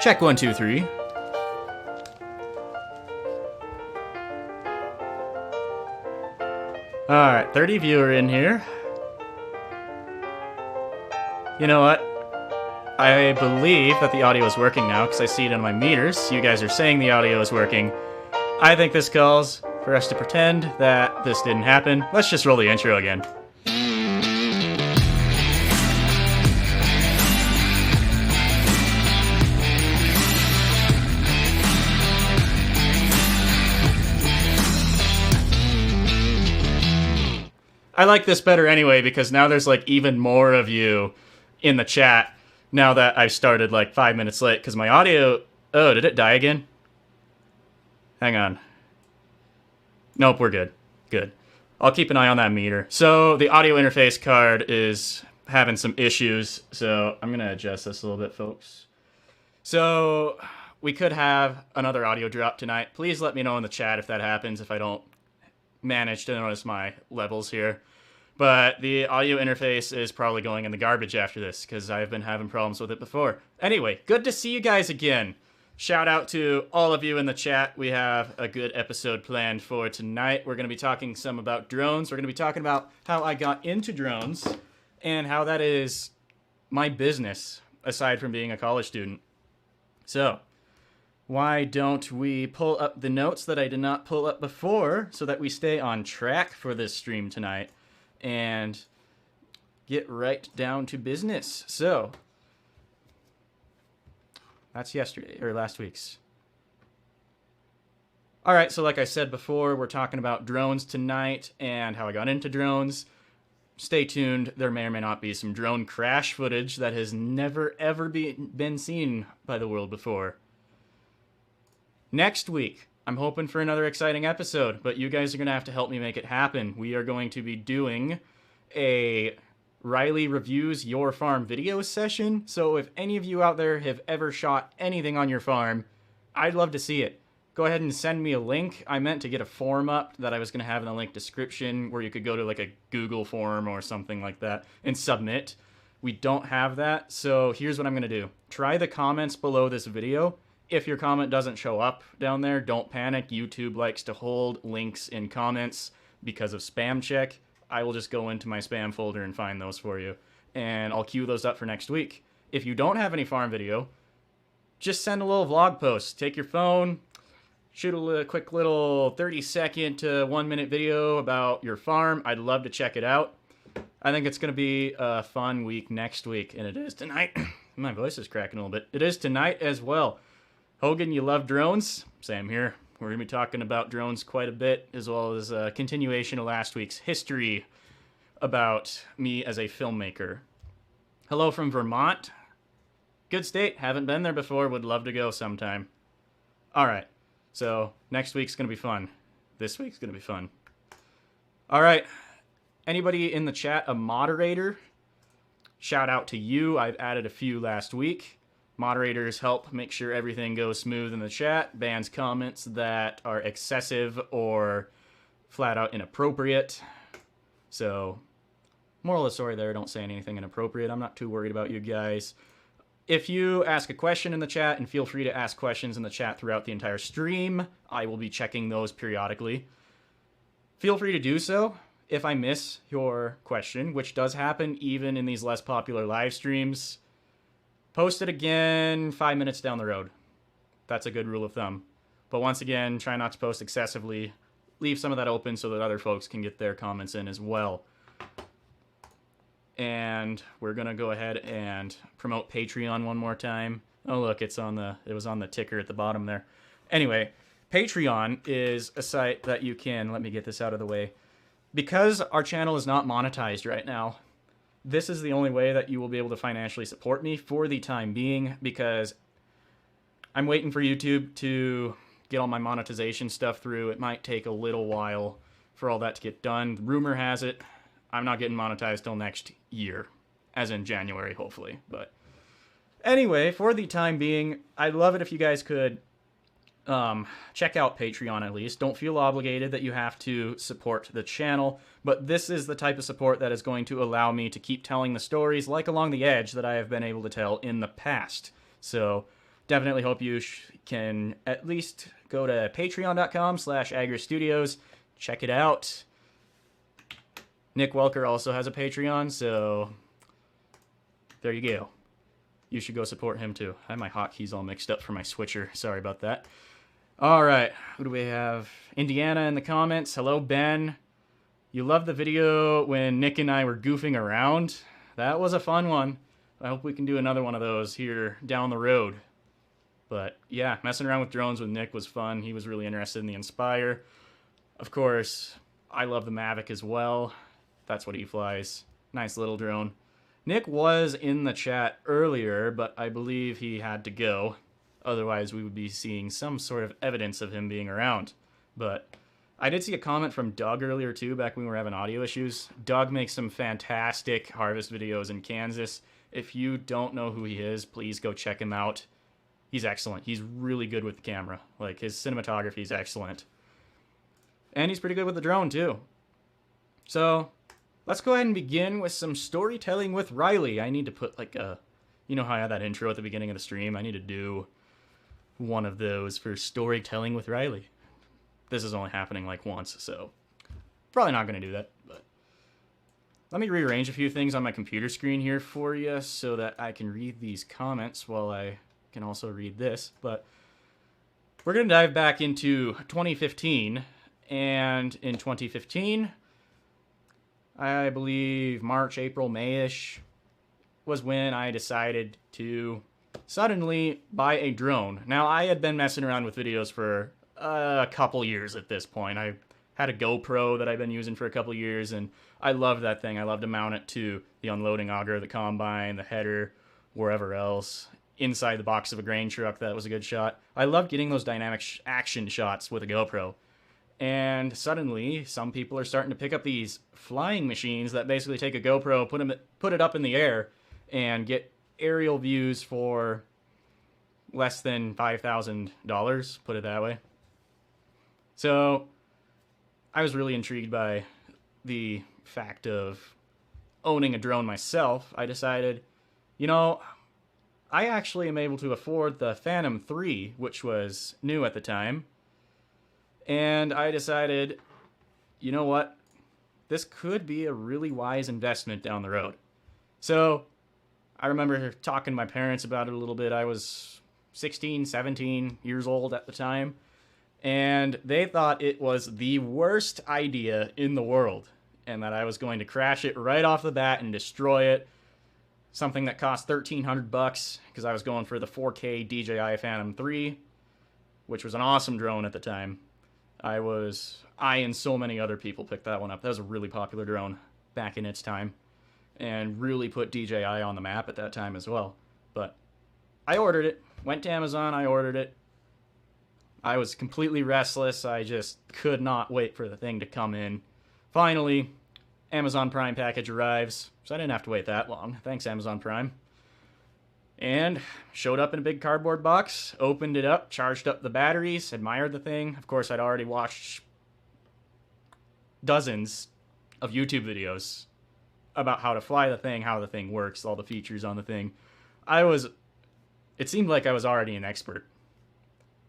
Check 1, 2, 3. Alright, 30 viewer in here. You know what? I believe that the audio is working now because I see it on my meters. You guys are saying the audio is working. I think this calls for us to pretend that this didn't happen. Let's just roll the intro again. I like this better anyway because now there's like even more of you in the chat now that I've started like 5 minutes late because my audio... Oh, did it die again? Hang on. Nope, we're good. Good. I'll keep an eye on that meter. So the audio interface card is having some issues, so I'm going to adjust this a little bit, folks. So we could have another audio drop tonight. Please let me know in the chat if that happens, if I don't manage to notice my levels here. But the audio interface is probably going in the garbage after this because I've been having problems with it before. Anyway, good to see you guys again. Shout out to all of you in the chat. We have a good episode planned for tonight. We're going to be talking some about drones. We're going to be talking about how I got into drones and how that is my business aside from being a college student. So, why don't we pull up the notes that I did not pull up before so that we stay on track for this stream tonight and get right down to business. So, that's yesterday, or last week's. All right, so like I said before, we're talking about drones tonight and how I got into drones. Stay tuned. There may or may not be some drone crash footage that has never, ever been seen by the world before. Next week, I'm hoping for another exciting episode, but you guys are going to have to help me make it happen. We are going to be doing a Riley Reviews Your Farm video session. So if any of you out there have ever shot anything on your farm, I'd love to see it. Go ahead and send me a link. I meant to get a form up that I was going to have in the link description where you could go to like a Google form or something like that and submit. We don't have that, so here's what I'm going to do. Try the comments below this video. If your comment doesn't show up down there, don't panic. YouTube likes to hold links in comments because of spam check. I will just go into my spam folder and find those for you, and I'll queue those up for next week. If you don't have any farm video, just send a little vlog post. Take your phone, shoot a quick little 30-second to 1-minute video about your farm. I'd love to check it out. I think it's going to be a fun week next week, and it is tonight. My voice is cracking a little bit. It is tonight as well. Hogan, you love drones? Same here. We're going to be talking about drones quite a bit, as well as a continuation of last week's history about me as a filmmaker. Hello from Vermont. Good state. Haven't been there before. Would love to go sometime. All right. So next week's going to be fun. This week's going to be fun. All right. Anybody in the chat a moderator? shout out to you. I've added a few last week. Moderators help make sure everything goes smooth in the chat, bans comments that are excessive or flat out inappropriate. So, moral of the story there, don't say anything inappropriate. I'm not too worried about you guys. If you ask a question in the chat, and feel free to ask questions in the chat throughout the entire stream, I will be checking those periodically. Feel free to do so. If I miss your question, which does happen even in these less popular live streams, post it again 5 minutes down the road. That's a good rule of thumb. But once again, try not to post excessively. Leave some of that open so that other folks can get their comments in as well. And we're going to go ahead and promote Patreon one more time. Oh, look, it was on the ticker at the bottom there. Anyway, Patreon is a site that you can, let me get this out of the way. Because our channel is not monetized right now, this is the only way that you will be able to financially support me for the time being, because I'm waiting for YouTube to get all my monetization stuff through. It might take a little while for all that to get done. Rumor has it I'm not getting monetized till next year, as in January, hopefully. But anyway, for the time being, I'd love it if you guys could check out Patreon at least. Don't feel obligated that you have to support the channel, but this is the type of support that is going to allow me to keep telling the stories like Along the Edge that I have been able to tell in the past. So definitely hope you can at least go to patreon.com/agristudios, check it out. Nick Welker also has a Patreon, so there you go. You should go support him too. I have my hotkeys all mixed up for my switcher. Sorry about that. All right, who do we have? Indiana in the comments. Hello, Ben. You loved the video when Nick and I were goofing around. That was a fun one. I hope we can do another one of those here down the road. But yeah, messing around with drones with Nick was fun. He was really interested in the Inspire. Of course, I love the Mavic as well. That's what he flies. Nice little drone. Nick was in the chat earlier, but I believe he had to go. Otherwise, we would be seeing some sort of evidence of him being around. But I did see a comment from Doug earlier, too, back when we were having audio issues. Doug makes some fantastic harvest videos in Kansas. If you don't know who he is, please go check him out. He's excellent. He's really good with the camera. Like, his cinematography is excellent. And he's pretty good with the drone, too. So let's go ahead and begin with some storytelling with Riley. I need to put like a, you know how I had that intro at the beginning of the stream? I need to do one of those for storytelling with Riley. This is only happening like once, so probably not going to do that. But let me rearrange a few things on my computer screen here for you so that I can read these comments while I can also read this. But we're going to dive back into 2015, and in 2015, I believe March, April, May-ish was when I decided to suddenly buy a drone. Now, I had been messing around with videos for a couple years at this point. I had a GoPro that I've been using for a couple years, and I loved that thing. I loved to mount it to the unloading auger, the combine, the header, wherever else. Inside the box of a grain truck, that was a good shot. I loved getting those dynamic action shots with a GoPro. And suddenly, some people are starting to pick up these flying machines that basically take a GoPro, put it up in the air, and get aerial views for less than $5,000, put it that way. So I was really intrigued by the fact of owning a drone myself. I decided, you know, I actually am able to afford the Phantom 3, which was new at the time. And I decided, you know what? This could be a really wise investment down the road. So I remember talking to my parents about it a little bit. I was 16, 17 years old at the time. And they thought it was the worst idea in the world. And that I was going to crash it right off the bat and destroy it. Something that cost $1,300 because I was going for the 4K DJI Phantom 3, which was an awesome drone at the time. I and so many other people picked that one up. That was a really popular drone back in its time and really put DJI on the map at that time as well. But I ordered it, went to Amazon, I ordered it. I was completely restless. I just could not wait for the thing to come in. Finally, Amazon Prime package arrives, so I didn't have to wait that long. Thanks, Amazon Prime. And showed up in a big cardboard box, opened it up, charged up the batteries, admired the thing. Of course, I'd already watched dozens of YouTube videos about how to fly the thing, how the thing works, all the features on the thing. It seemed like I was already an expert.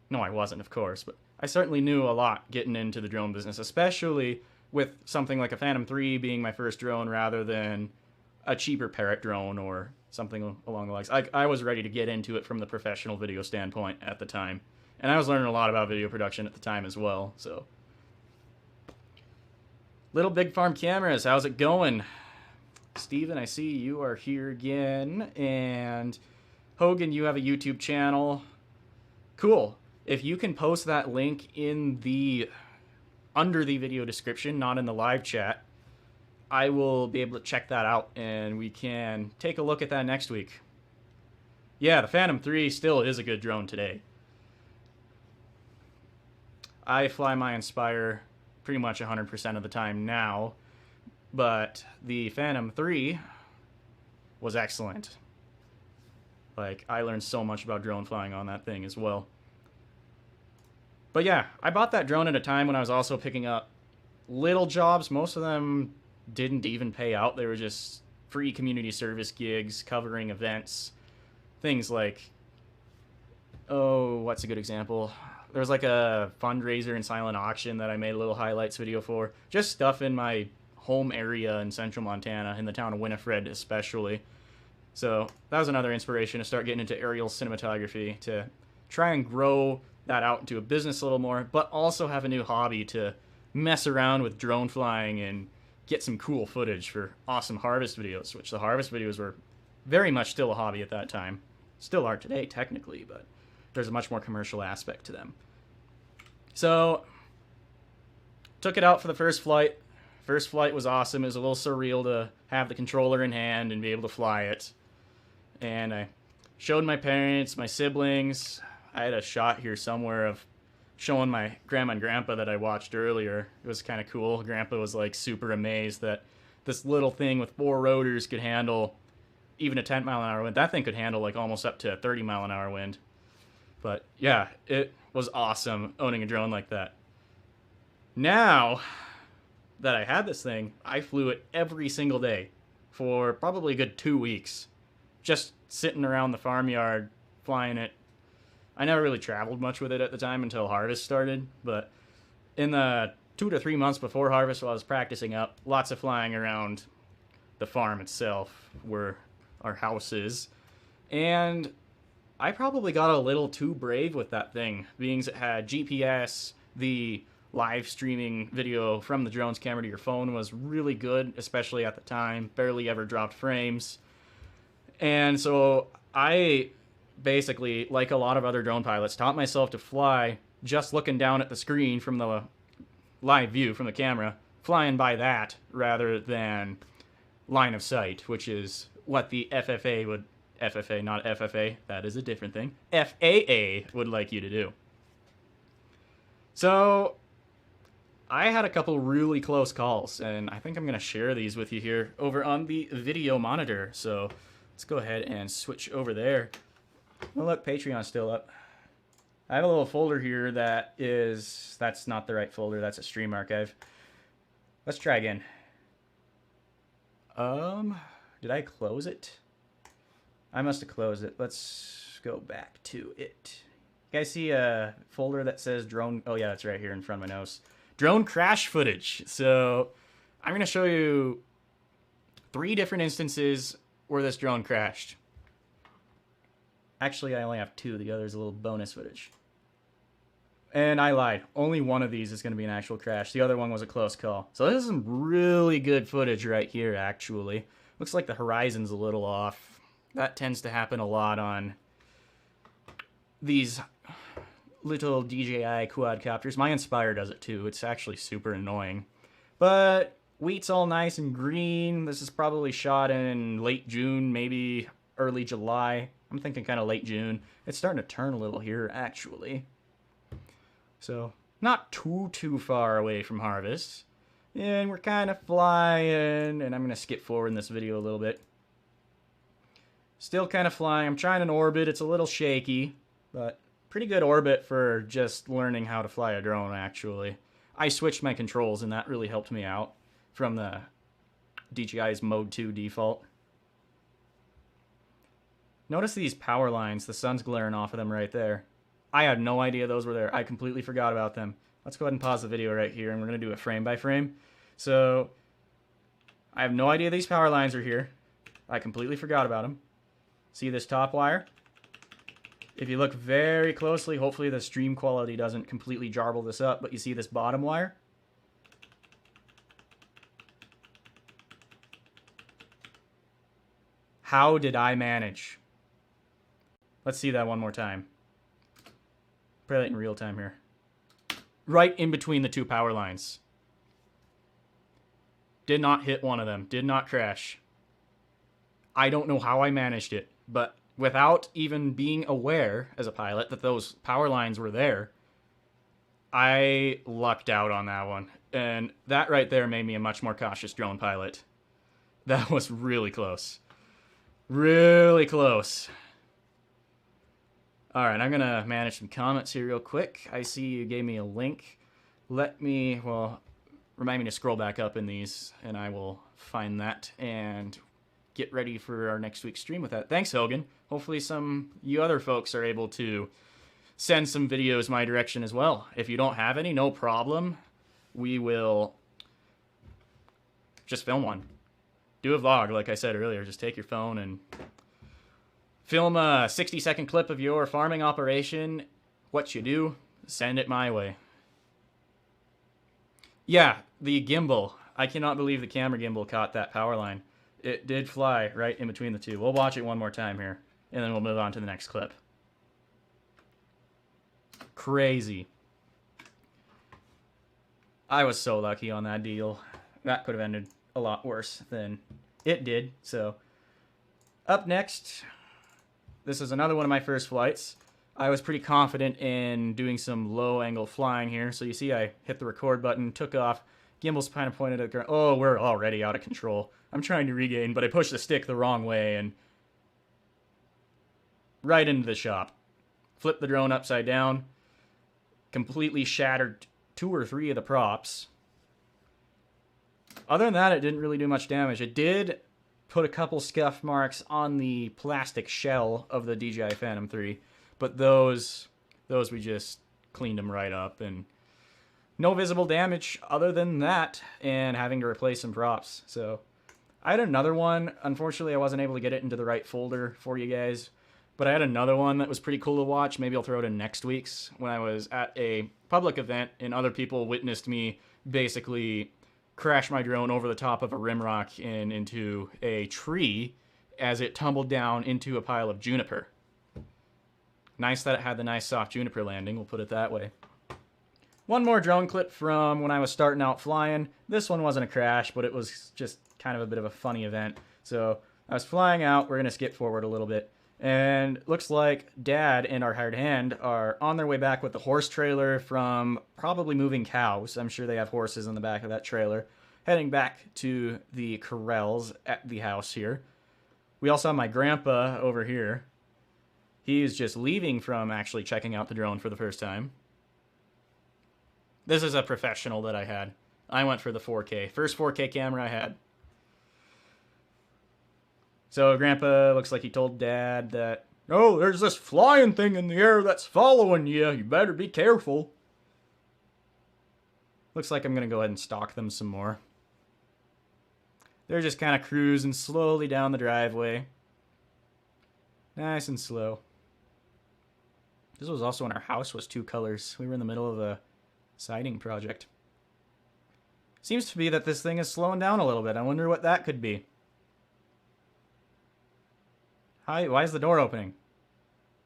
No, I wasn't, of course, but I certainly knew a lot getting into the drone business, especially with something like a Phantom 3 being my first drone rather than a cheaper Parrot drone or something along the lines. I was ready to get into it from the professional video standpoint at the time. And I was learning a lot about video production at the time as well, so. Little Big Farm Cameras, how's it going? Steven, I see you are here again. And Hogan, you have a YouTube channel. Cool. If you can post that link in under the video description, not in the live chat, I will be able to check that out and we can take a look at that next week. Yeah, the Phantom 3 still is a good drone today. I fly my Inspire pretty much 100% of the time now, but the Phantom 3 was excellent. Like, I learned so much about drone flying on that thing as well. But yeah, I bought that drone at a time when I was also picking up little jobs. Most of them didn't even pay out. They were just free community service gigs, covering events. Things like, oh, what's a good example? There was like a fundraiser and silent auction that I made a little highlights video for. Just stuff in my home area in central Montana, in the town of Winifred especially. So that was another inspiration to start getting into aerial cinematography, to try and grow that out into a business a little more, but also have a new hobby to mess around with drone flying and get some cool footage for awesome harvest videos, which the harvest videos were very much still a hobby at that time. Still are today, technically, but there's a much more commercial aspect to them. So, took it out for the first flight. First flight was awesome. It was a little surreal to have the controller in hand and be able to fly it. And I showed my parents, my siblings. I had a shot here somewhere of showing my grandma and grandpa that I watched earlier. It was kind of cool. Grandpa was like super amazed that this little thing with 4 rotors could handle even a 10-mile-an-hour wind. That thing could handle like almost up to a 30-mile-an-hour wind. But yeah, it was awesome owning a drone like that. Now that I had this thing, I flew it every single day for probably a good 2 weeks. Just sitting around the farmyard, flying it. I never really traveled much with it at the time until harvest started, but in the 2 to 3 months before harvest while I was practicing up, lots of flying around the farm itself where our house is. And I probably got a little too brave with that thing, being it had GPS, the live streaming video from the drone's camera to your phone was really good, especially at the time, barely ever dropped frames. And so I basically, like a lot of other drone pilots, taught myself to fly just looking down at the screen from the live view from the camera, flying by that rather than line of sight, which is what the FFA, not FFA, that is a different thing, FAA would like you to do. So I had a couple really close calls, and I think I'm going to share these with you here over on the video monitor. So let's go ahead and switch over there. Oh, look, Patreon's still up. I have a little folder here that's not the right folder, that's a stream archive. Let's try again. Did I close it? I must have closed it. Let's go back to it. You guys see a folder that says drone? Oh yeah, it's right here in front of my nose. Drone crash footage. So I'm going to show you 3 different instances where this drone crashed. Actually, I only have 2. The other's a little bonus footage. And I lied. Only one of these is going to be an actual crash. The other one was a close call. So this is some really good footage right here, actually. Looks like the horizon's a little off. That tends to happen a lot on these little DJI quadcopters. My Inspire does it too. It's actually super annoying. But wheat's all nice and green. This is probably shot in late June, maybe early July. I'm thinking kind of late June. It's starting to turn a little here, actually. So, not too far away from harvest. And we're kind of flying, and I'm going to skip forward in this video a little bit. Still kind of flying. I'm trying an orbit. It's a little shaky, but pretty good orbit for just learning how to fly a drone, actually. I switched my controls, and that really helped me out from the DJI's Mode 2 default. Notice these power lines. The sun's glaring off of them right there. I had no idea those were there. I completely forgot about them. Let's go ahead and pause the video right here, and we're going to do it frame by frame. So, I have no idea these power lines are here. I completely forgot about them. See this top wire? If you look very closely, hopefully the stream quality doesn't completely jarble this up, but you see this bottom wire? How did I manage? Let's see that one more time. Play it in real time here. Right in between the two power lines. Did not hit one of them. Did not crash. I don't know how I managed it, but without even being aware as a pilot that those power lines were there, I lucked out on that one. And that right there made me a much more cautious drone pilot. That was really close. Really close. Alright, I'm going to manage some comments here real quick. I see you gave me a link. Remind me to scroll back up in these, and I will find that and get ready for our next week's stream with that. Thanks, Hogan. Hopefully you other folks are able to send some videos my direction as well. If you don't have any, no problem. We will just film one. Do a vlog, like I said earlier. Just take your phone and film a 60-second clip of your farming operation, what you do, send it my way. Yeah, the gimbal. I cannot believe the camera gimbal caught that power line. It did fly right in between the two. We'll watch it one more time here, and then we'll move on to the next clip. Crazy. I was so lucky on that deal. That could have ended a lot worse than it did. So, up next, this is another one of my first flights. I was pretty confident in doing some low-angle flying here. So you see I hit the record button, took off. Gimbal's kind of pointed at the ground. Oh, we're already out of control. I'm trying to regain, but I pushed the stick the wrong way and right into the shop. Flipped the drone upside down. Completely shattered 2 or 3 of the props. Other than that, it didn't really do much damage. It did put a couple scuff marks on the plastic shell of the DJI Phantom 3, but those we just cleaned them right up, and no visible damage other than that, and having to replace some props. So I had another one. Unfortunately, I wasn't able to get it into the right folder for you guys, but I had another one that was pretty cool to watch. Maybe I'll throw it in next week's, when I was at a public event and other people witnessed me basically crash my drone over the top of a rimrock and into a tree as it tumbled down into a pile of juniper. Nice that it had the nice soft juniper landing, we'll put it that way. One more drone clip from when I was starting out flying. This one wasn't a crash, but it was just kind of a bit of a funny event. So I was flying out, we're going to skip forward a little bit. And looks like Dad and our hired hand are on their way back with the horse trailer from probably moving cows. I'm sure they have horses in the back of that trailer. Heading back to the corrals at the house here. We also have my grandpa over here. He's just leaving from actually checking out the drone for the first time. This is a professional that I had. I went for the 4K. First 4K camera I had. So Grandpa looks like he told Dad that, oh, there's this flying thing in the air that's following you. You better be careful. Looks like I'm going to go ahead and stalk them some more. They're just kind of cruising slowly down the driveway. Nice and slow. This was also when our house was 2 colors. We were in the middle of a siding project. Seems to be that this thing is slowing down a little bit. I wonder what that could be. Hi, why is the door opening?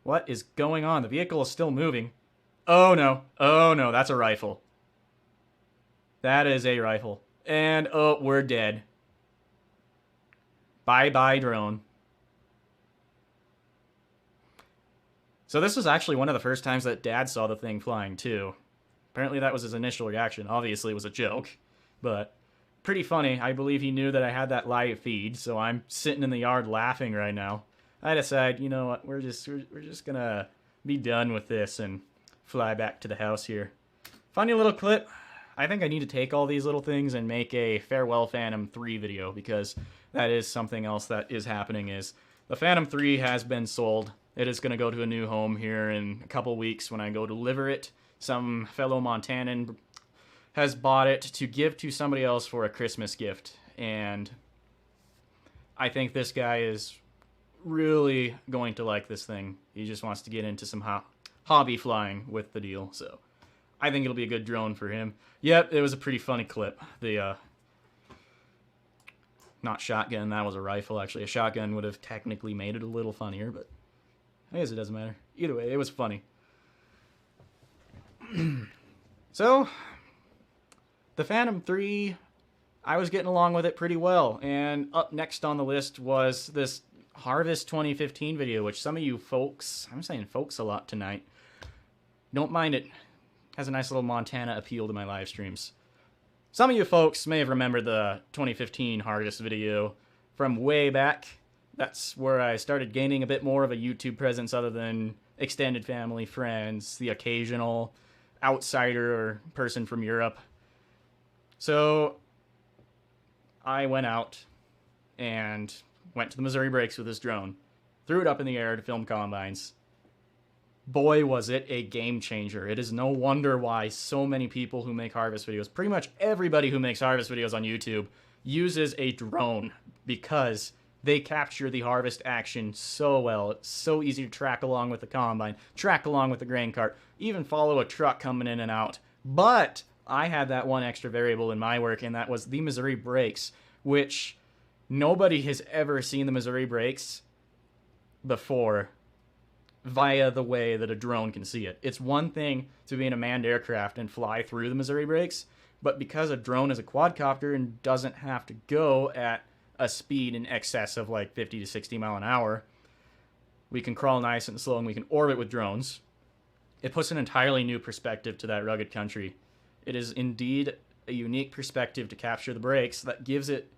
What is going on? The vehicle is still moving. Oh no. Oh no, that's a rifle. That is a rifle. And oh, we're dead. Bye-bye, drone. So this was actually one of the first times that Dad saw the thing flying too. Apparently that was his initial reaction. Obviously it was a joke. but pretty funny. I believe he knew that I had that live feed, so I'm sitting in the yard laughing right now. I decide, you know what, we're just gonna be done with this and fly back to the house here. Funny little clip. I think I need to take all these little things and make a Farewell Phantom 3 video, because that is something else that is happening. Is the Phantom 3 has been sold. It is going to go to a new home here in a couple weeks when I go deliver it. Some fellow Montanan has bought it to give to somebody else for a Christmas gift, and I think this guy is really going to like this thing. He just wants to get into some hobby flying with the deal, so I think it'll be a good drone for him. Yep, it was a pretty funny clip. The not shotgun, that was a rifle actually. A shotgun would have technically made it a little funnier, but I guess it doesn't matter. Either way, it was funny. So, the Phantom 3, I was getting along with it pretty well. And up next on the list was this Harvest 2015 video, which some of you folks, I'm saying folks a lot tonight, don't mind it. Has a nice little Montana appeal to my live streams. Some of you folks may have remembered the 2015 Harvest video from way back. That's where I started gaining a bit more of a YouTube presence other than extended family, friends, the occasional outsider or person from Europe. So I went out and went to the Missouri Breaks with this drone, threw it up in the air to film combines. Boy, was it a game changer. It is no wonder why so many people who make harvest videos, pretty much everybody who makes harvest videos on YouTube, uses a drone, because they capture the harvest action so well. It's so easy to track along with the combine, track along with the grain cart, even follow a truck coming in and out. But I had that one extra variable in my work, and that was the Missouri Breaks, which nobody has ever seen the Missouri Breaks before via the way that a drone can see it. It's one thing to be in a manned aircraft and fly through the Missouri Breaks, but because a drone is a quadcopter and doesn't have to go at a speed in excess of like 50 to 60 mile an hour, we can crawl nice and slow and we can orbit with drones. It puts an entirely new perspective to that rugged country. It is indeed a unique perspective to capture the breaks that gives it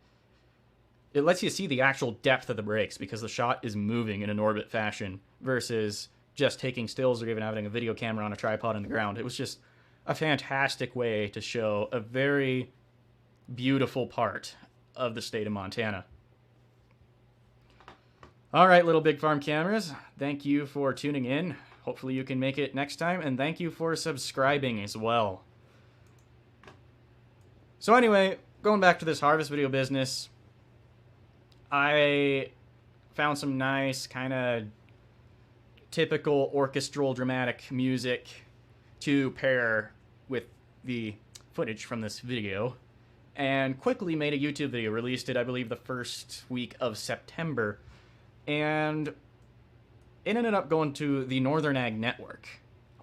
lets you see the actual depth of the breaks, because the shot is moving in an orbit fashion versus just taking stills or even having a video camera on a tripod in the ground. It was just a fantastic way to show a very beautiful part of the state of Montana. All right, little Big Farm cameras, thank you for tuning in. Hopefully you can make it next time, and thank you for subscribing as well. So anyway, going back to this harvest video business, I found some nice kind of typical orchestral dramatic music to pair with the footage from this video, and quickly made a YouTube video, released it, I believe, the first week of September, and it ended up going to the Northern Ag Network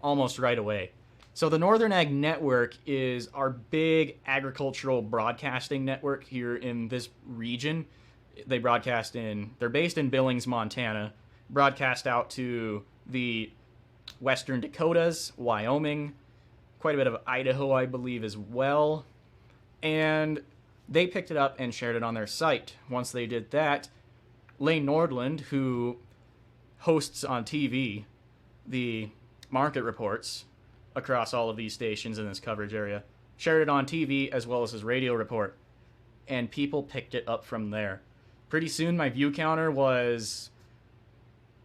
almost right away. So the Northern Ag Network is our big agricultural broadcasting network here in this region. They're based in Billings, Montana, broadcast out to the western Dakotas, Wyoming, quite a bit of Idaho, I believe, as well. And they picked it up and shared it on their site. Once they did that, Lane Nordland, who hosts on TV the market reports across all of these stations in this coverage area, shared it on TV as well as his radio report. And people picked it up from there. Pretty soon my view counter was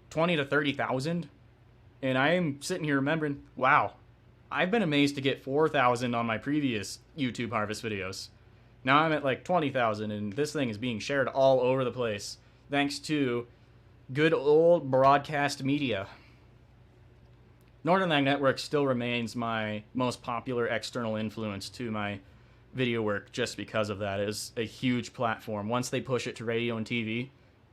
20 to 30,000. And I am sitting here remembering, wow, I've been amazed to get 4,000 on my previous YouTube harvest videos. Now I'm at like 20,000, and this thing is being shared all over the place, thanks to good old broadcast media. Northern Ag Network still remains my most popular external influence to my video work, just because of that. It is a huge platform. Once they push it to radio and TV,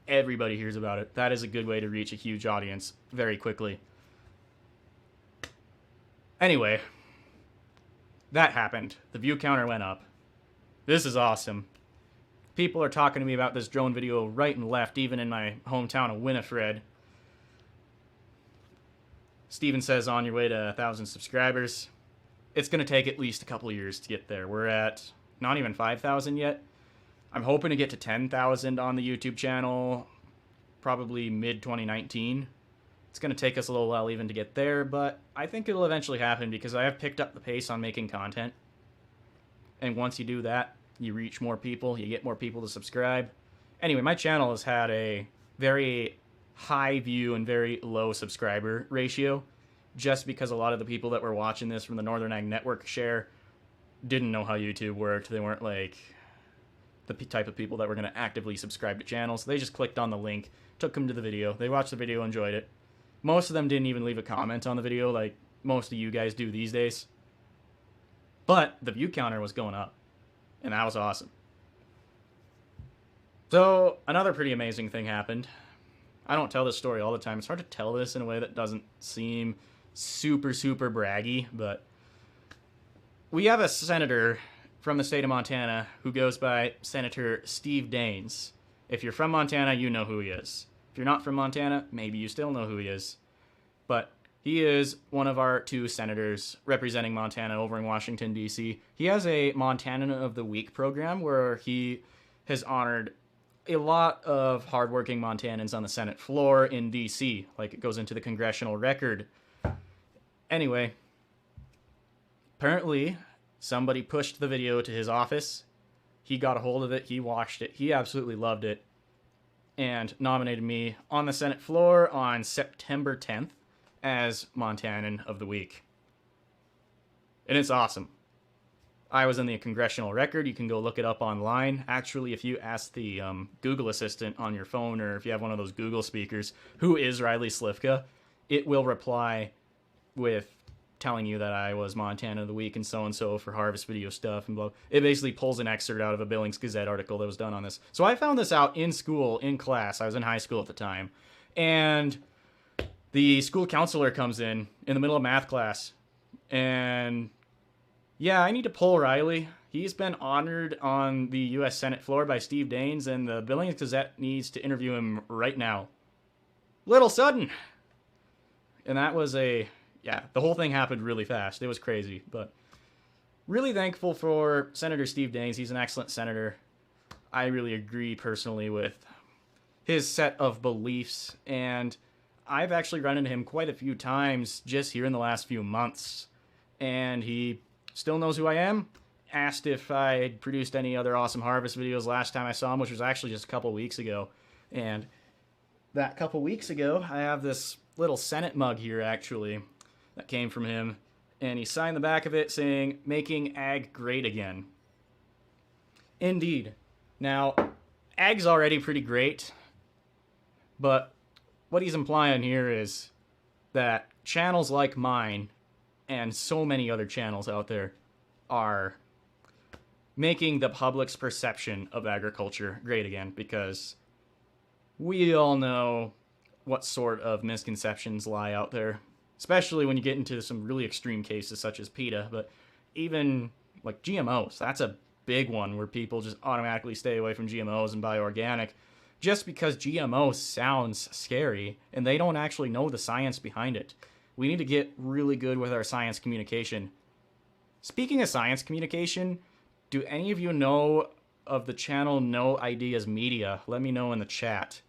everybody hears about it. That is a good way to reach a huge audience very quickly. Anyway, that happened. The view counter went up. This is awesome. People are talking to me about this drone video right and left, even in my hometown of Winifred. Steven says, on your way to 1,000 subscribers. It's going to take at least a couple years to get there. We're at not even 5,000 yet. I'm hoping to get to 10,000 on the YouTube channel, probably mid-2019. It's going to take us a little while even to get there, but I think it'll eventually happen because I have picked up the pace on making content. And once you do that, you reach more people, you get more people to subscribe. Anyway, my channel has had a very high view and very low subscriber ratio, just because a lot of the people that were watching this from the Northern Ag Network share didn't know how YouTube worked. They weren't like the type of people that were going to actively subscribe to channels. They just clicked on the link, took them to the video. They watched the video, enjoyed it. Most of them didn't even leave a comment on the video like most of you guys do these days. But the view counter was going up, and that was awesome. So another pretty amazing thing happened. I don't tell this story all the time. It's hard to tell this in a way that doesn't seem super, super braggy, but we have a senator from the state of Montana who goes by Senator Steve Daines. If you're from Montana, you know who he is. If you're not from Montana, maybe you still know who he is. But he is one of our 2 senators representing Montana over in Washington, D.C. He has a Montanan of the Week program where he has honored a lot of hardworking Montanans on the Senate floor in D.C. Like, it goes into the congressional record. Anyway, apparently somebody pushed the video to his office. He got a hold of it. He watched it. He absolutely loved it and nominated me on the Senate floor on September 10th as Montanan of the Week. And it's awesome. I was in the congressional record. You can go look it up online. Actually, if you ask the Google Assistant on your phone, or if you have one of those Google speakers, who is Riley Slivka, it will reply with telling you that I was Montana of the Week and so for harvest video stuff and blah. It basically pulls an excerpt out of a Billings Gazette article that was done on this. So I found this out in school, in class. I was in high school at the time. And the school counselor comes in the middle of math class, and yeah, I need to pull Riley. He's been honored on the U.S. Senate floor by Steve Daines, and the Billings Gazette needs to interview him right now. Little sudden. And that was the whole thing happened really fast. It was crazy, but really thankful for Senator Steve Daines. He's an excellent senator. I really agree personally with his set of beliefs, and I've actually run into him quite a few times just here in the last few months, and he still knows who I am. Asked if I had produced any other awesome harvest videos last time I saw him, which was actually just a couple weeks ago. And that couple weeks ago, I have this little Senate mug here, actually, that came from him. And he signed the back of it saying, "Making Ag Great Again." Indeed. Now, Ag's already pretty great, but what he's implying here is that channels like mine and so many other channels out there are making the public's perception of agriculture great again, because we all know what sort of misconceptions lie out there, especially when you get into some really extreme cases such as PETA, but even like GMOs. That's a big one where people just automatically stay away from GMOs and buy organic just because GMO sounds scary and they don't actually know the science behind it. We need to get really good with our science communication. Speaking of science communication, do any of you know of the channel No Ideas Media? Let me know in the chat.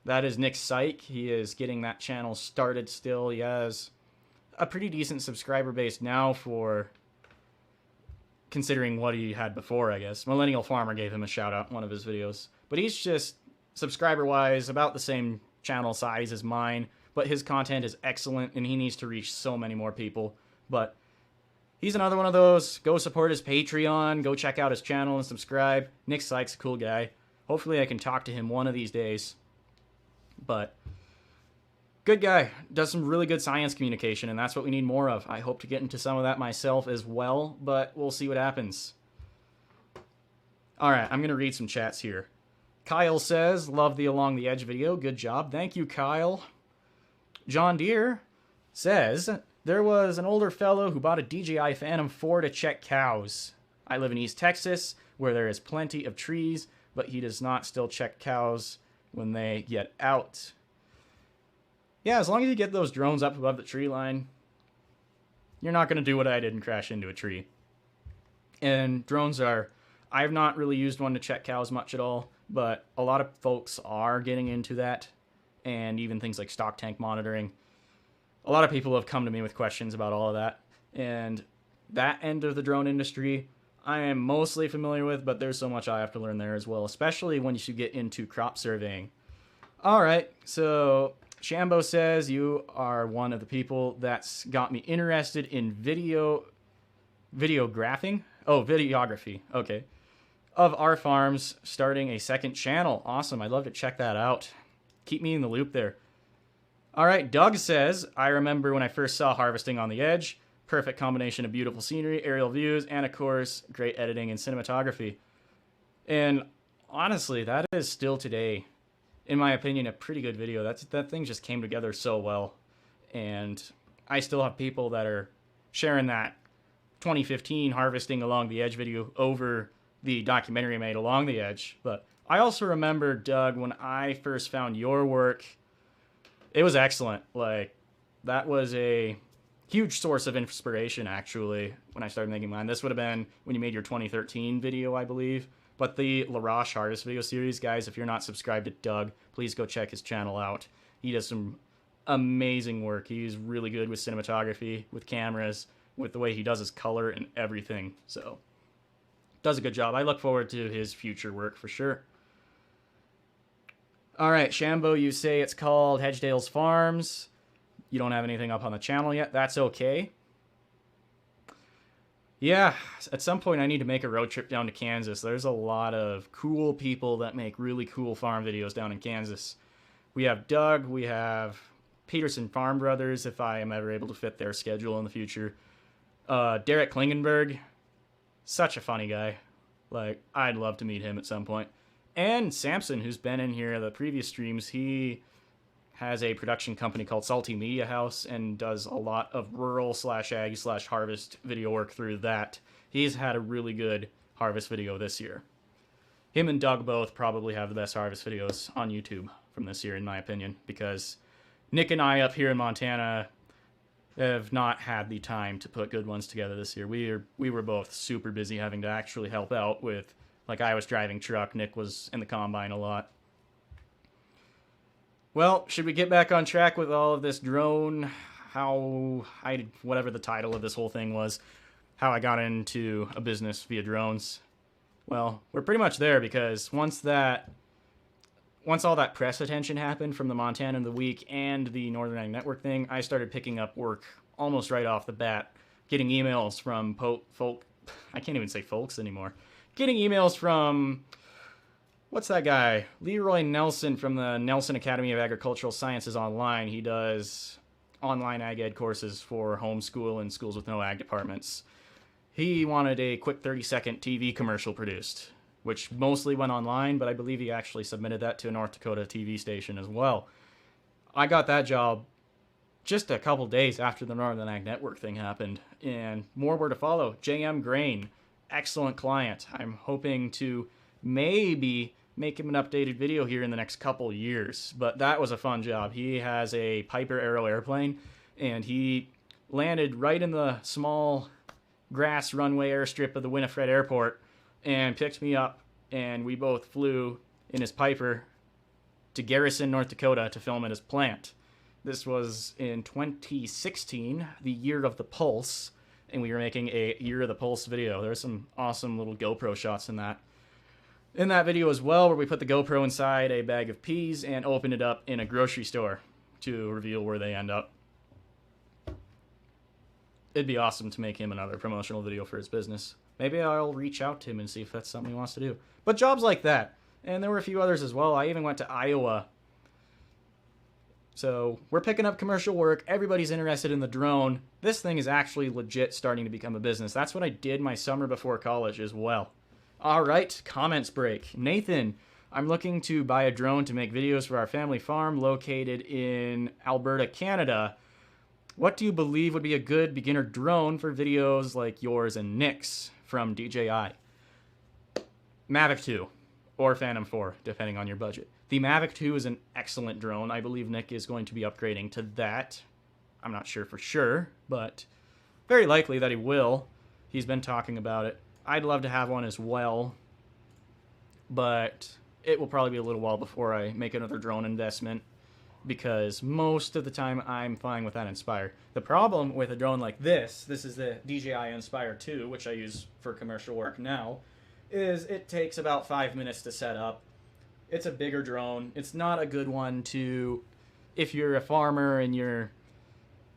That is Nick Syke. He is getting that channel started still. He has a pretty decent subscriber base now for considering what he had before, I guess. Millennial Farmer gave him a shout out in one of his videos. But he's just, subscriber-wise, about the same channel size as mine. But his content is excellent, and he needs to reach so many more people. But he's another one of those. Go support his Patreon. Go check out his channel and subscribe. Nick Syke's a cool guy. Hopefully I can talk to him one of these days. But good guy. Does some really good science communication, and that's what we need more of. I hope to get into some of that myself as well, but we'll see what happens. All right, I'm going to read some chats here. Kyle says, "Love the Along the Edge video. Good job." Thank you, Kyle. John Deere says, "There was an older fellow who bought a DJI Phantom 4 to check cows. I live in East Texas, where there is plenty of trees, but he does not still check cows when they get out." Yeah, as long as you get those drones up above the tree line, you're not going to do what I did and crash into a tree. And drones are I've not really used one to check cows much at all, but a lot of folks are getting into that, and even things like stock tank monitoring. A lot of people have come to me with questions about all of that, and that end of the drone industry I am mostly familiar with, but there's so much I have to learn there as well, especially when you get into crop surveying. All right, so Shambo says you are one of the people that's got me interested in videography, okay, of our farms, starting a second channel. Awesome, I'd love to check that out. Keep me in the loop there. All right, Doug says, I remember when I first saw Harvesting on the Edge. Perfect combination of beautiful scenery, aerial views, and of course, great editing and cinematography. And honestly, that is still today, in my opinion, a pretty good video. That thing just came together so well. And I still have people that are sharing that 2015 Harvesting Along the Edge video over the documentary I made Along the Edge. But I also remember, Doug, when I first found your work, it was excellent. Like, that was a huge source of inspiration, actually, when I started making mine. This would have been when you made your 2013 video, I believe. But the La Roche Harvest video series, guys, if you're not subscribed to Doug, please go check his channel out. He does some amazing work. He's really good with cinematography, with cameras, with the way he does his color and everything. So, does a good job. I look forward to his future work for sure. All right, Shambo, you say it's called Hedgedale's Farms. You don't have anything up on the channel yet. That's okay. Yeah, at some point I need to make a road trip down to Kansas. There's a lot of cool people that make really cool farm videos down in Kansas. We have Doug, we have Peterson Farm Brothers, if I am ever able to fit their schedule in the future. Derek Klingenberg, such a funny guy. Like, I'd love to meet him at some point. And Samson, who's been in here the previous streams, he has a production company called Salty Media House and does a lot of rural/ag/harvest video work through that. He's had a really good harvest video this year. Him and Doug both probably have the best harvest videos on YouTube from this year, in my opinion, because Nick and I up here in Montana have not had the time to put good ones together this year. We were both super busy having to actually help out with, like, I was driving truck, Nick was in the combine a lot. Well, should we get back on track with all of this drone, whatever the title of this whole thing was, how I got into a business via drones? Well, we're pretty much there, because once all that press attention happened from the Montana of the Week and the Northern Ag Network thing, I started picking up work almost right off the bat, getting emails from I can't even say folks anymore, getting emails from, what's that guy? Leroy Nelson from the Nelson Academy of Agricultural Sciences Online. He does online ag ed courses for homeschool and schools with no ag departments. He wanted a quick 30-second TV commercial produced, which mostly went online, but I believe he actually submitted that to a North Dakota TV station as well. I got that job just a couple days after the Northern Ag Network thing happened, and more were to follow. JM Grain, excellent client. I'm hoping to maybe make him an updated video here in the next couple years, but that was a fun job. He has a Piper Arrow airplane, and he landed right in the small grass runway airstrip of the Winifred Airport and picked me up, and we both flew in his Piper to Garrison, North Dakota to film at his plant. This was in 2016, the year of the Pulse, and we were making a Year of the Pulse video. There's some awesome little GoPro shots in that video as well, where we put the GoPro inside a bag of peas and opened it up in a grocery store to reveal where they end up. It'd be awesome to make him another promotional video for his business. Maybe I'll reach out to him and see if that's something he wants to do. But jobs like that. And there were a few others as well. I even went to Iowa. So we're picking up commercial work. Everybody's interested in the drone. This thing is actually legit starting to become a business. That's what I did my summer before college as well. All right, comments break. Nathan, I'm looking to buy a drone to make videos for our family farm located in Alberta, Canada. What do you believe would be a good beginner drone for videos like yours and Nick's from DJI? Mavic 2 or Phantom 4, depending on your budget. The Mavic 2 is an excellent drone. I believe Nick is going to be upgrading to that. I'm not sure for sure, but very likely that he will. He's been talking about it. I'd love to have one as well. but it will probably be a little while before I make another drone investment, because most of the time I'm fine with that Inspire. The problem with a drone like this is the DJI Inspire 2, which I use for commercial work now, is it takes about 5 minutes to set up. It's a bigger drone. It's not a good one to, if you're a farmer and you're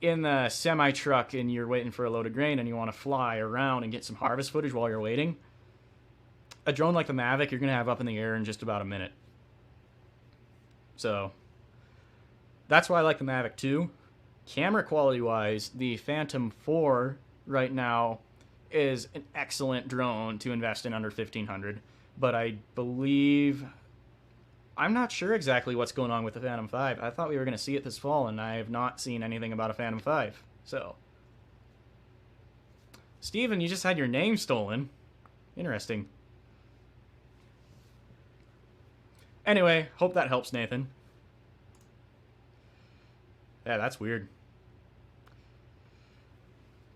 in the semi-truck and you're waiting for a load of grain and you want to fly around and get some harvest footage while you're waiting. A drone like the Mavic, you're going to have up in the air in just about a minute. So that's why I like the Mavic 2. Camera quality-wise, the Phantom 4 right now is an excellent drone to invest in under $1,500. But I believe... I'm not sure exactly what's going on with the Phantom 5. I thought we were going to see it this fall, and I have not seen anything about a Phantom 5. So, Steven, you just had your name stolen. Interesting. Anyway, hope that helps, Nathan. Yeah, that's weird.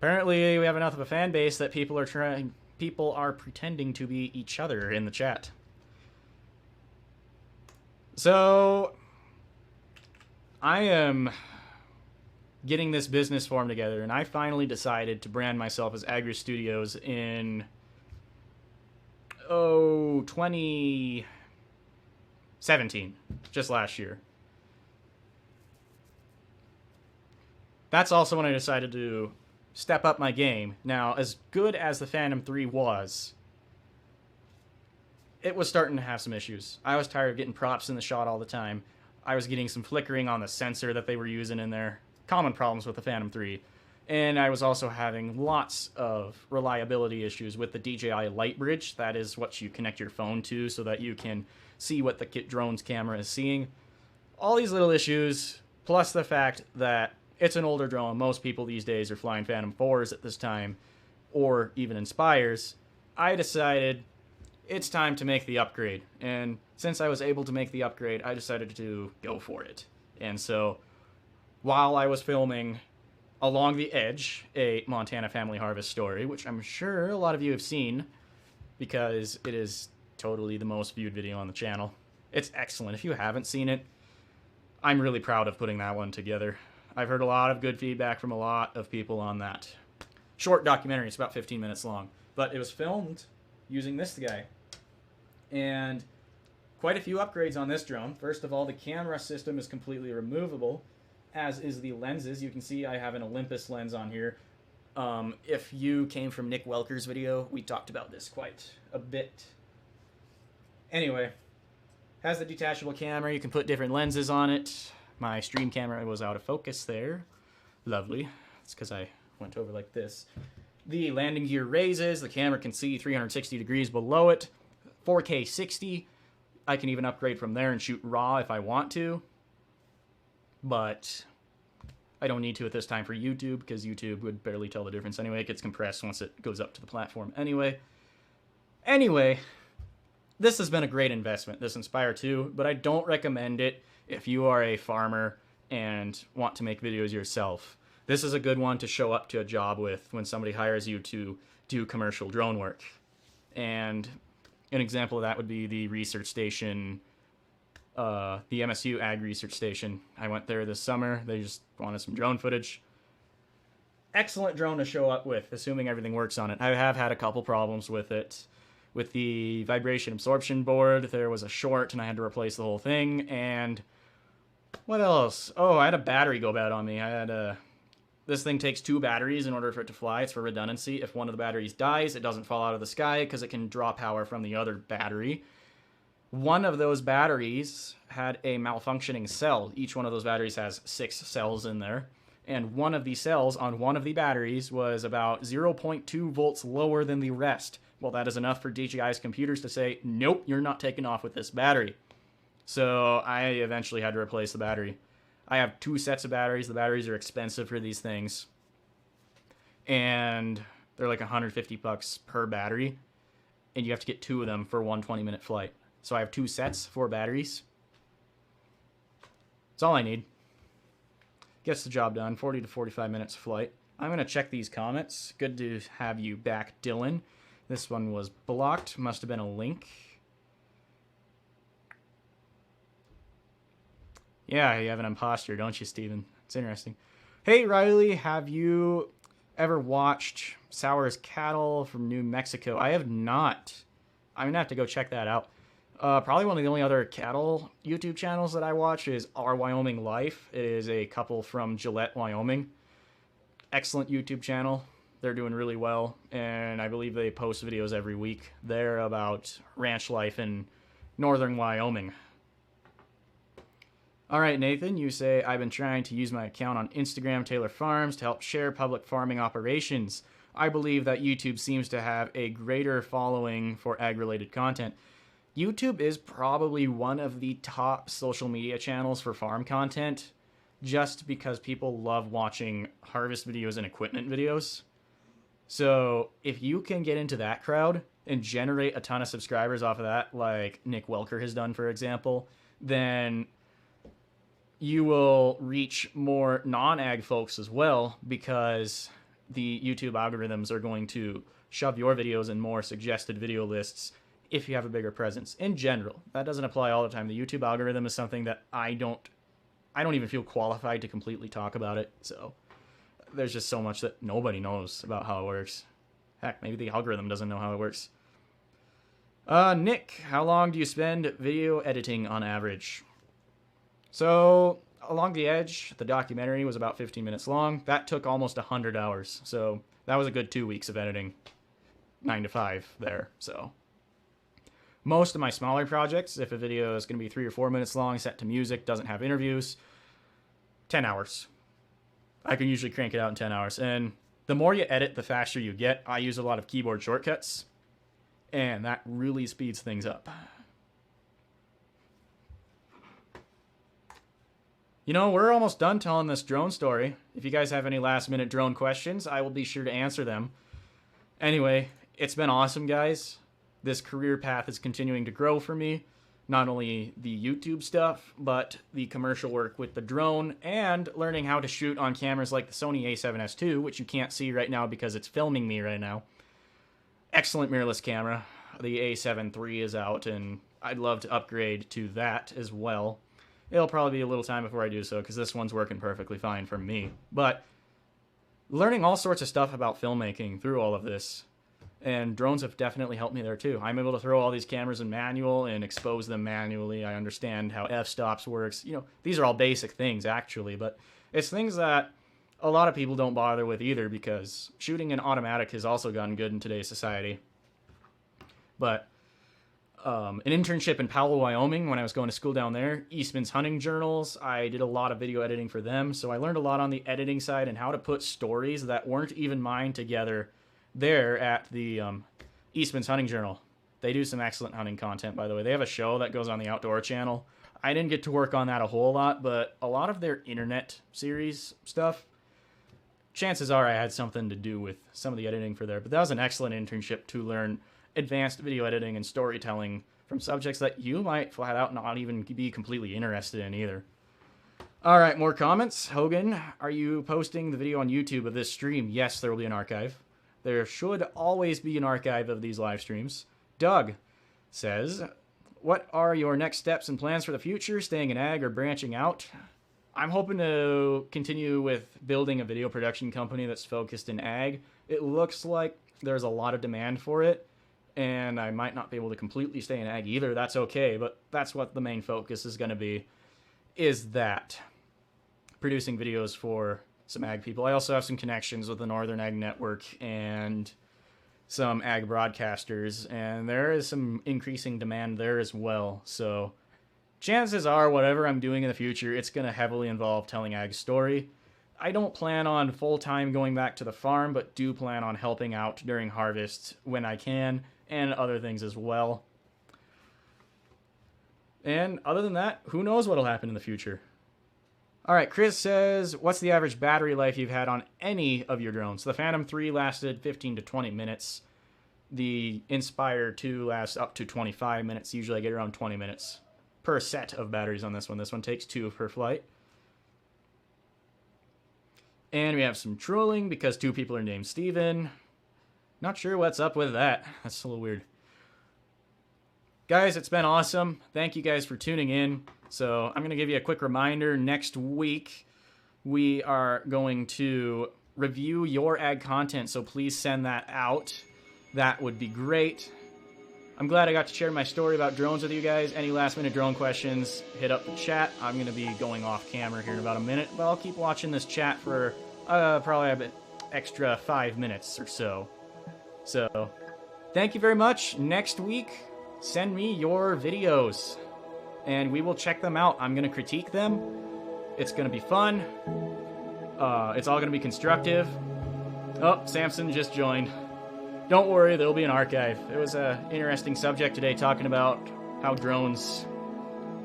Apparently, we have enough of a fan base that people are pretending to be each other in the chat. So, I am getting this business formed together, and I finally decided to brand myself as Agri Studios in 2017, just last year. That's also when I decided to step up my game. Now, as good as the Phantom 3 was, it was starting to have some issues. I was tired of getting props in the shot all the time. I was getting some flickering on the sensor that they were using in there. Common problems with the Phantom 3. And I was also having lots of reliability issues with the DJI Light Bridge. That is what you connect your phone to so that you can see what the drone's camera is seeing. All these little issues, plus the fact that it's an older drone. Most people these days are flying Phantom 4s at this time, or even Inspires. I decided it's time to make the upgrade. And since I was able to make the upgrade, I decided to go for it. And so, while I was filming Along the Edge, a Montana family harvest story, which I'm sure a lot of you have seen, because it is totally the most viewed video on the channel. It's excellent. If you haven't seen it, I'm really proud of putting that one together. I've heard a lot of good feedback from a lot of people on that. Short documentary, it's about 15 minutes long. But it was filmed using this guy. And quite a few upgrades on this drone. First of all, the camera system is completely removable, as is the lenses. You can see I have an Olympus lens on here. If you came from Nick Welker's video, we talked about this quite a bit. Anyway, has the detachable camera. You can put different lenses on it. My stream camera was out of focus there. Lovely. It's because I went over like this. The landing gear raises. The camera can see 360 degrees below it. 4K 60. I can even upgrade from there and shoot RAW if I want to. But I don't need to at this time for YouTube, because YouTube would barely tell the difference anyway. It gets compressed once it goes up to the platform anyway. Anyway, this has been a great investment, this Inspire 2, but I don't recommend it if you are a farmer and want to make videos yourself. This is a good one to show up to a job with when somebody hires you to do commercial drone work. And an example of that would be the research station, the MSU Ag Research Station. I went there this summer. They just wanted some drone footage. Excellent drone to show up with, assuming everything works on it. I have had a couple problems with it. With the vibration absorption board, there was a short and I had to replace the whole thing. And what else? Oh, I had a battery go bad on me. This thing takes 2 batteries in order for it to fly. It's for redundancy. If one of the batteries dies, it doesn't fall out of the sky because it can draw power from the other battery. One of those batteries had a malfunctioning cell. Each one of those batteries has 6 cells in there. And one of the cells on one of the batteries was about 0.2 volts lower than the rest. Well, that is enough for DJI's computers to say, nope, you're not taking off with this battery. So I eventually had to replace the battery. I have 2 sets of batteries. The batteries are expensive for these things. And they're like $150 per battery. And you have to get 2 of them for one 20-minute flight. So I have 2 sets, 4 batteries. That's all I need. Gets the job done. 40 to 45 minutes flight. I'm going to check these comments. Good to have you back, Dylan. This one was blocked. Must have been a link. Yeah, you have an imposter, don't you, Steven? It's interesting. Hey, Riley, have you ever watched Sour's Cattle from New Mexico? I have not. I'm going to have to go check that out. Probably one of the only other cattle YouTube channels that I watch is Our Wyoming Life. It is a couple from Gillette, Wyoming. Excellent YouTube channel. They're doing really well, and I believe they post videos every week. They're about ranch life in northern Wyoming. All right, Nathan, you say, I've been trying to use my account on Instagram Taylor Farms to help share public farming operations. I believe that YouTube seems to have a greater following for ag-related content. YouTube is probably one of the top social media channels for farm content, just because people love watching harvest videos and equipment videos. So if you can get into that crowd and generate a ton of subscribers off of that, like Nick Welker has done, for example, then you will reach more non-ag folks as well, because the YouTube algorithms are going to shove your videos in more suggested video lists if you have a bigger presence. In general, that doesn't apply all the time. The YouTube algorithm is something that I don't even feel qualified to completely talk about it. So there's just so much that nobody knows about how it works. Heck, maybe the algorithm doesn't know how it works. Nick, how long do you spend video editing on average? So Along the Edge, the documentary was about 15 minutes long. That took almost 100 hours. So that was a good 2 weeks of editing. 9 to 5 there. So most of my smaller projects, if a video is going to be 3 or 4 minutes long, set to music, doesn't have interviews, 10 hours. I can usually crank it out in 10 hours. And the more you edit, the faster you get. I use a lot of keyboard shortcuts, and that really speeds things up. You know, we're almost done telling this drone story. If you guys have any last-minute drone questions, I will be sure to answer them. Anyway, it's been awesome, guys. This career path is continuing to grow for me. Not only the YouTube stuff, but the commercial work with the drone and learning how to shoot on cameras like the Sony a7S II, which you can't see right now because it's filming me right now. Excellent mirrorless camera. The a7 III is out, and I'd love to upgrade to that as well. It'll probably be a little time before I do so, because this one's working perfectly fine for me. But learning all sorts of stuff about filmmaking through all of this, and drones have definitely helped me there too. I'm able to throw all these cameras in manual and expose them manually. I understand how f-stops works. You know, these are all basic things actually, but it's things that a lot of people don't bother with either, because shooting in automatic has also gotten good in today's society. But an internship in Powell, Wyoming, when I was going to school down there, Eastman's Hunting Journals, I did a lot of video editing for them, so I learned a lot on the editing side and how to put stories that weren't even mine together there at the Eastman's Hunting Journal. They do some excellent hunting content, by the way. They have a show that goes on the Outdoor Channel. I didn't get to work on that a whole lot, but a lot of their internet series stuff, chances are I had something to do with some of the editing for there. But that was an excellent internship to learn advanced video editing and storytelling from subjects that you might flat out not even be completely interested in either. All right, more comments. Hogan, are you posting the video on YouTube of this stream? Yes, there will be an archive. There should always be an archive of these live streams. Doug says, what are your next steps and plans for the future? Staying in ag or branching out? I'm hoping to continue with building a video production company that's focused in ag. It looks like there's a lot of demand for it, and I might not be able to completely stay in ag either. That's okay, but that's what the main focus is going to be, is that. Producing videos for some ag people. I also have some connections with the Northern Ag Network and some ag broadcasters, and there is some increasing demand there as well. So chances are whatever I'm doing in the future, it's going to heavily involve telling ag story. I don't plan on full-time going back to the farm, but do plan on helping out during harvest when I can, and other things as well. And other than that, who knows what'll happen in the future. All right, Chris says, what's the average battery life you've had on any of your drones? The Phantom 3 lasted 15 to 20 minutes. The Inspire 2 lasts up to 25 minutes. Usually I get around 20 minutes per set of batteries on this one. This one takes 2 per flight. And we have some trolling because 2 people are named Steven. Not sure what's up with that. That's a little weird. guys, it's been awesome. Thank you guys for tuning in. So I'm going to give you a quick reminder. Next week, we are going to review your ag content, so please send that out. That would be great. I'm glad I got to share my story about drones with you guys. Any last-minute drone questions, hit up the chat. I'm going to be going off camera here in about a minute, but I'll keep watching this chat for probably a bit extra 5 minutes or so. So, thank you very much. Next week, send me your videos, and we will check them out. I'm going to critique them. It's going to be fun. It's all going to be constructive. Oh, Samson just joined. Don't worry, there'll be an archive. It was an interesting subject today, talking about how drones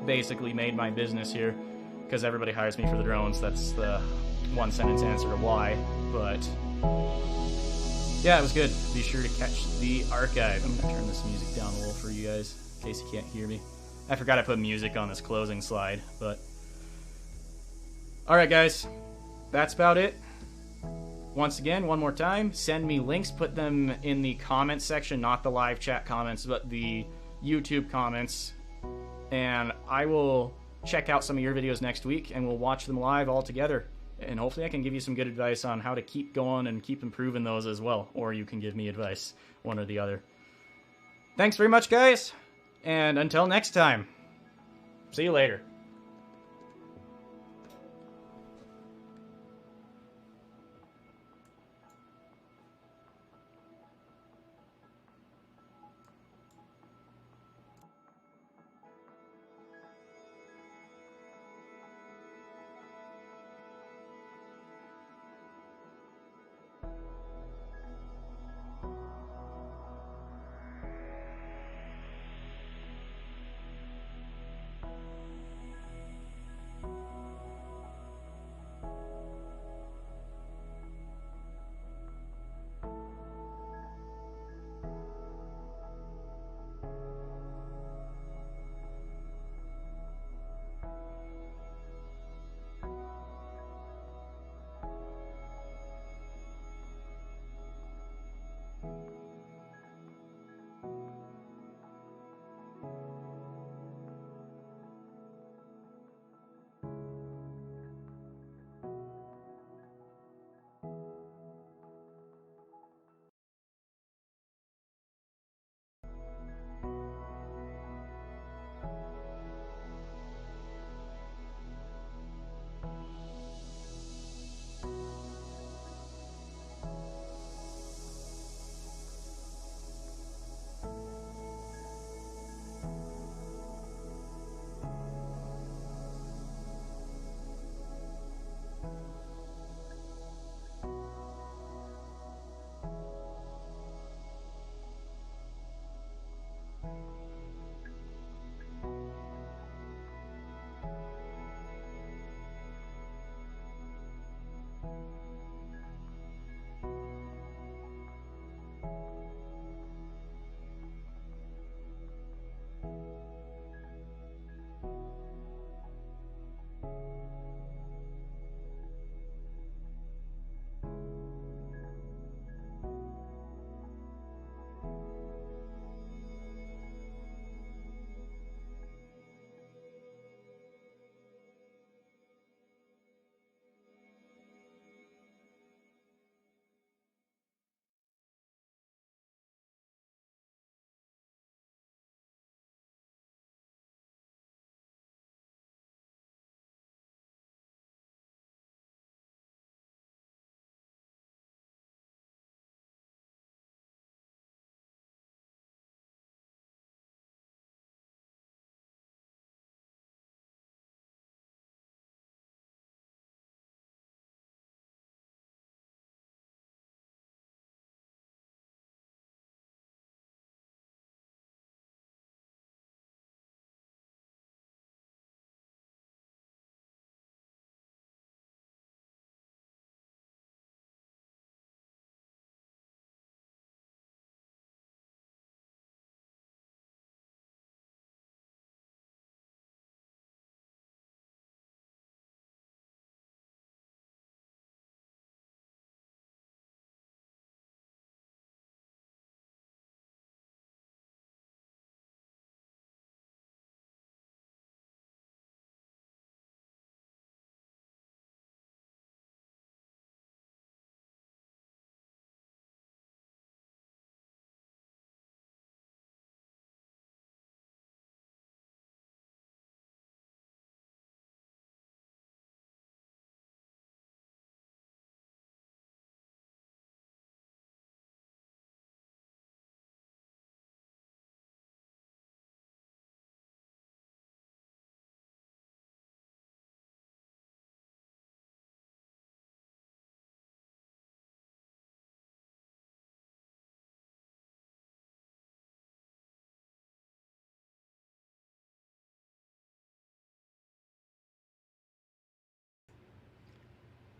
basically made my business here, because everybody hires me for the drones. That's the one-sentence answer to why. But yeah, it was good. Be sure to catch the archive. I'm going to turn this music down a little for you guys, in case you can't hear me. I forgot I put music on this closing slide, but... Alright, guys. That's about it. Once again, one more time, send me links, put them in the comments section, not the live chat comments, but the YouTube comments, and I will check out some of your videos next week, and we'll watch them live all together, and hopefully I can give you some good advice on how to keep going and keep improving those as well, or you can give me advice, one or the other. Thanks very much, guys, and until next time, see you later.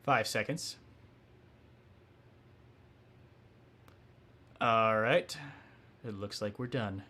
5 seconds. All right. It looks like we're done.